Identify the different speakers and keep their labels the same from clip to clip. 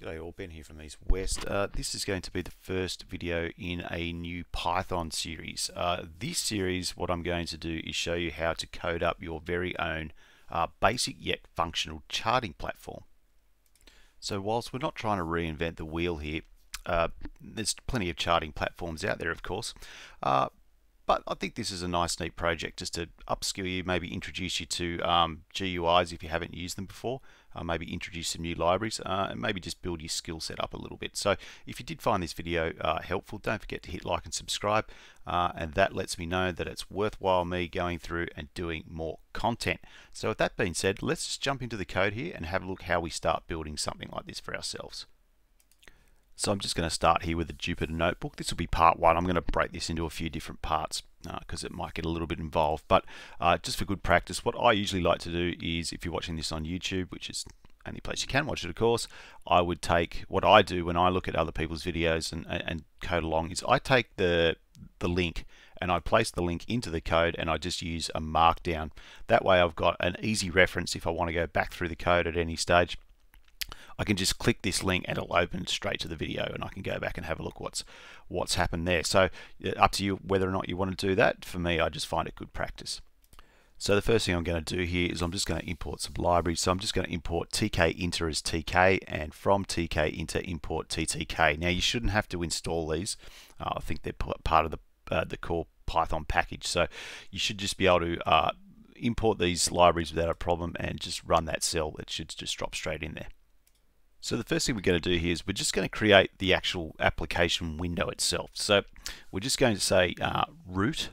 Speaker 1: G'day all, Ben here from East West. This is going to be the first video in a new Python series. This series, what I'm going to do is show you how to code up your very own basic yet functional charting platform. So whilst we're not trying to reinvent the wheel here, there's plenty of charting platforms out there, of course. But I think this is a nice, neat project just to upskill you, maybe introduce you to GUIs if you haven't used them before, maybe introduce some new libraries, and maybe just build your skill set up a little bit. So if you did find this video helpful, don't forget to hit like and subscribe, and that lets me know that it's worthwhile me going through and doing more content. So with that being said, let's just jump into the code here and have a look how we start building something like this for ourselves. So I'm just going to start here with the Jupyter Notebook. This will be part one. I'm going to break this into a few different parts because it might get a little bit involved. But just for good practice, what I usually like to do is, if you're watching this on YouTube, which is the only place you can watch it, of course, I would take what I do when I look at other people's videos and code along is I take the link and I place the link into the code and I just use a markdown. That way I've got an easy reference if I want to go back through the code at any stage. I can just click this link and it'll open straight to the video and I can go back and have a look what's happened there. So up to you whether or not you want to do that. For me, I just find it good practice. So the first thing I'm going to do here is I'm just going to import some libraries. So I'm just going to import tkinter as tk, and from tkinter import ttk. Now you shouldn't have to install these. I think they're part of the core Python package. So you should just be able to import these libraries without a problem and just run that cell. It should just drop straight in there. So the first thing we're going to do here is we're just going to create the actual application window itself. So we're just going to say root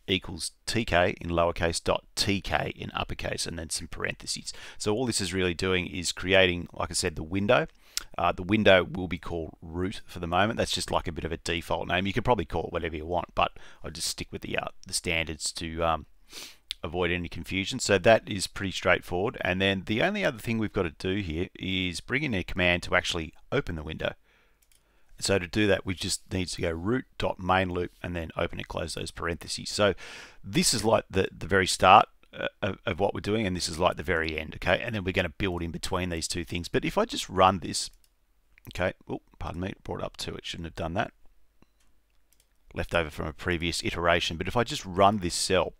Speaker 1: equals tk in lowercase dot tk in uppercase and then some parentheses. So all this is really doing is creating, like I said, the window. The window will be called root for the moment. That's just like a bit of a default name. You can probably call it whatever you want, but I'll just stick with the standards to avoid any confusion. So that is pretty straightforward, and then the only other thing we've got to do here is bring in a command to actually open the window. So to do that, we just need to go root.mainloop and then open and close those parentheses. So this is like the very start of what we're doing, and this is like the very end, okay? And then we're going to build in between these two things. But if I just run this, okay, oh, pardon me, brought up to it, shouldn't have done that. Left over from a previous iteration. But if I just run this cell,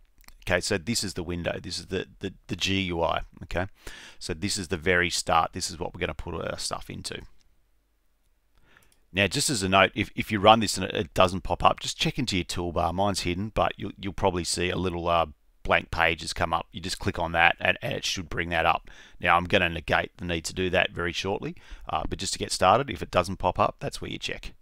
Speaker 1: okay, so this is the window, this is the GUI, okay? So this is the very start, this is what we're going to put our stuff into. Now, just as a note, if you run this and it doesn't pop up, just check into your toolbar. Mine's hidden, but you'll probably see a little blank page has come up. You just click on that and it should bring that up. Now, I'm going to negate the need to do that very shortly, but just to get started, if it doesn't pop up, that's where you check.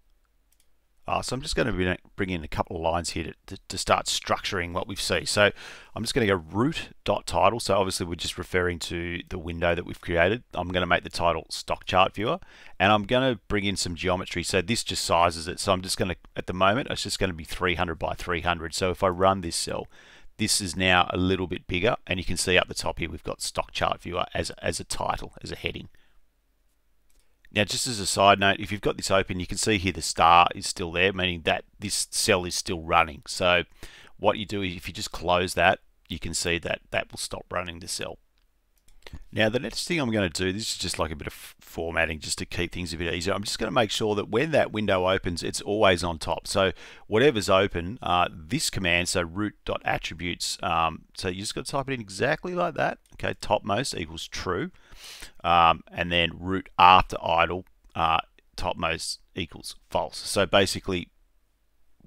Speaker 1: So I'm just going to bring in a couple of lines here to start structuring what we've seen. So I'm just going to go root.title. So obviously we're just referring to the window that we've created. I'm going to make the title stock chart viewer, and I'm going to bring in some geometry. So this just sizes it. So I'm just going to, at the moment, it's just going to be 300 by 300. So if I run this cell, this is now a little bit bigger, and you can see up the top here we've got stock chart viewer as a title, as a heading. Now, just as a side note, if you've got this open, you can see here the star is still there, meaning that this cell is still running. So what you do is if you just close that, you can see that that will stop running the cell. Now, the next thing I'm going to do, this is just like a bit of formatting just to keep things a bit easier. I'm just going to make sure that when that window opens, it's always on top. So whatever's open, this command, so root.attributes, so you just got to type it in exactly like that. Okay, topmost equals true. And then root after idle, topmost equals false. So basically,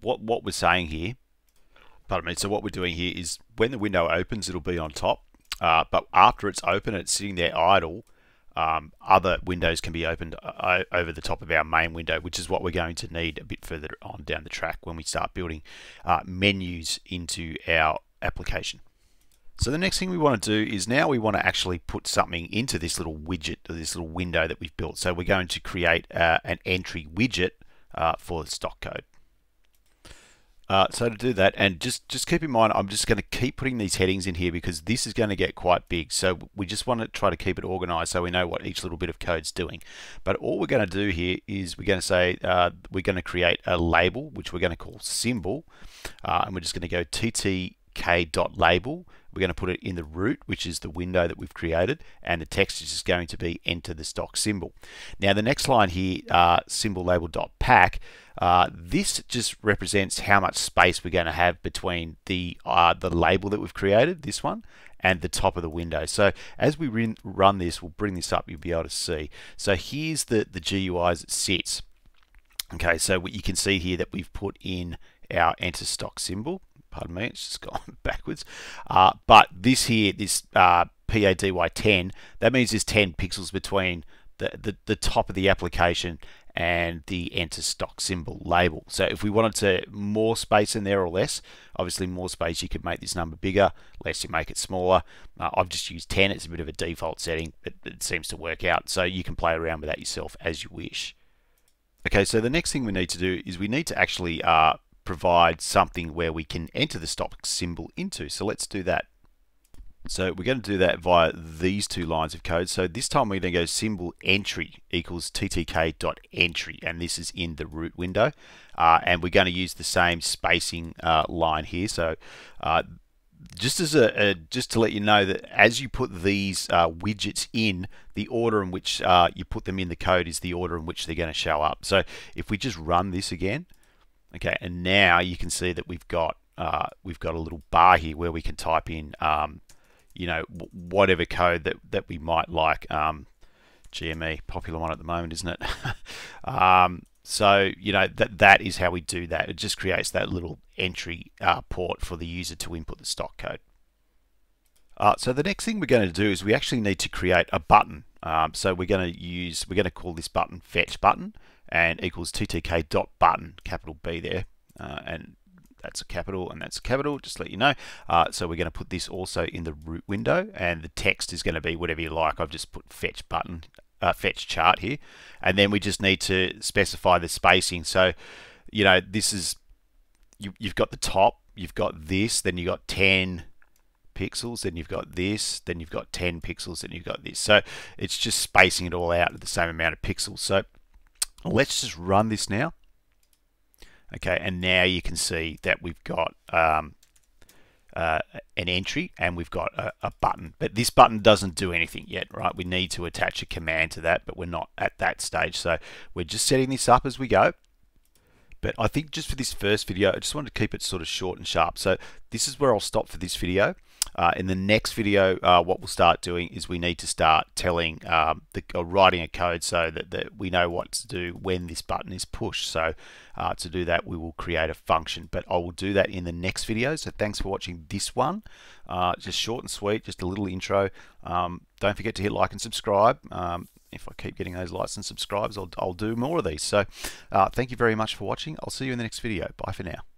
Speaker 1: what we're saying here, pardon me, so what we're doing here is when the window opens, it'll be on top. But after it's open and it's sitting there idle, other windows can be opened over the top of our main window, which is what we're going to need a bit further on down the track when we start building menus into our application. So the next thing we want to do is now we want to actually put something into this little widget, or this little window that we've built. So we're going to create an entry widget for the stock code. So to do that, and just keep in mind, I'm just going to keep putting these headings in here because this is going to get quite big. So we just want to try to keep it organized so we know what each little bit of code's doing. But all we're going to do here is we're going to say we're going to create a label, which we're going to call symbol, and we're just going to go tk.label. we're going to put it in the root, which is the window that we've created, and the text is just going to be enter the stock symbol. Now the next line here, symbol label dot pack, this just represents how much space we're going to have between the label that we've created, this one, and the top of the window. So as we run this, we'll bring this up, you'll be able to see. So here's the GUI as it sits. Okay, so what you can see here that we've put in our enter stock symbol. Pardon me, it's just gone backwards. But this here, this PADY10, that means there's 10 pixels between the top of the application and the enter stock symbol label. So if we wanted to more space in there or less, obviously more space, you could make this number bigger, less you make it smaller. I've just used 10, it's a bit of a default setting, but it seems to work out. So you can play around with that yourself as you wish. Okay, so the next thing we need to do is we need to actually provide something where we can enter the stock symbol into. So let's do that. So we're going to do that via these two lines of code. So this time we're going to go symbol entry equals ttk.entry, and this is in the root window. And we're going to use the same spacing line here. So just as just to let you know that as you put these widgets in, the order in which you put them in the code is the order in which they're going to show up. So if we just run this again, okay, and now you can see that we've got a little bar here where we can type in you know, whatever code that we might like. GME, popular one at the moment, isn't it? So you know that is how we do that. It just creates that little entry port for the user to input the stock code. So the next thing we're going to do is we actually need to create a button. So we're going to call this button fetch button, and equals ttk.button, capital B there, and that's a capital and that's a capital, just to let you know. So we're going to put this also in the root window, and the text is going to be whatever you like. I've just put fetch button, fetch chart here, and then we just need to specify the spacing. So you know, this is you've got the top, you've got this, then you've got 10 pixels, then you've got this, then you've got 10 pixels, then you've got this. So it's just spacing it all out at the same amount of pixels. So let's just run this now. Okay, and now you can see that we've got an entry and we've got a button, but this button doesn't do anything yet, right? We need to attach a command to that, but we're not at that stage. So we're just setting this up as we go. But I think just for this first video, I just wanted to keep it sort of short and sharp. So this is where I'll stop for this video. In the next video, what we'll start doing is we need to start telling, writing a code so that we know what to do when this button is pushed. So to do that, we will create a function, but I will do that in the next video. So thanks for watching this one. Just short and sweet, just a little intro. Don't forget to hit like and subscribe. If I keep getting those likes and subscribes, I'll do more of these. So thank you very much for watching. I'll see you in the next video. Bye for now.